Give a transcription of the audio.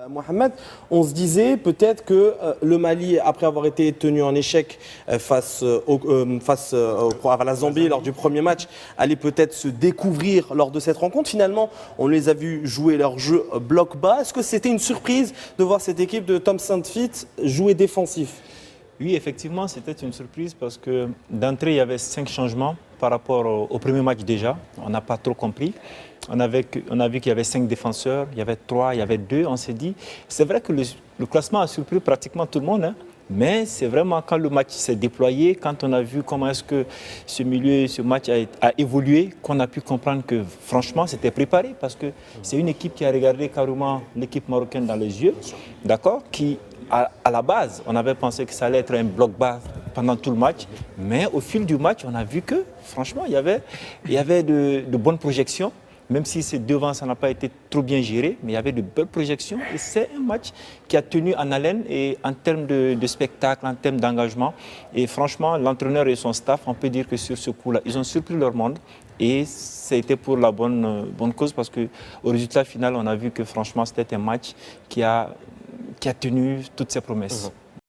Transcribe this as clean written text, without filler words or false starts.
Mohamed, on se disait peut-être que le Mali, après avoir été tenu en échec face à la Zambie lors du premier match, allait peut-être se découvrir lors de cette rencontre. Finalement, on les a vus jouer leur jeu bloc bas. Est-ce que c'était une surprise de voir cette équipe de Tom Saintfiet jouer défensif? Oui, effectivement, c'était une surprise parce que d'entrée, il y avait 5 changements par rapport au premier match déjà. On n'a pas trop compris. On a vu qu'il y avait 5 défenseurs, il y avait 3, il y avait 2. On s'est dit, c'est vrai que le classement a surpris pratiquement tout le monde, hein, mais c'est vraiment quand le match s'est déployé, quand on a vu comment est-ce que ce match a évolué, qu'on a pu comprendre que franchement, c'était préparé parce que c'est une équipe qui a regardé carrément l'équipe marocaine dans les yeux, d'accord, qui à la base, on avait pensé que ça allait être un bloc bas pendant tout le match, mais au fil du match, on a vu que, franchement, il y avait de bonnes projections, même si c'est devant, ça n'a pas été trop bien géré, mais il y avait de belles projections. Et c'est un match qui a tenu en haleine et en termes de spectacle, en termes d'engagement. Et franchement, l'entraîneur et son staff, on peut dire que sur ce coup-là, ils ont surpris leur monde. Et ça a été pour la bonne cause parce qu'au résultat final, on a vu que franchement, c'était un match qui a tenu toutes ses promesses.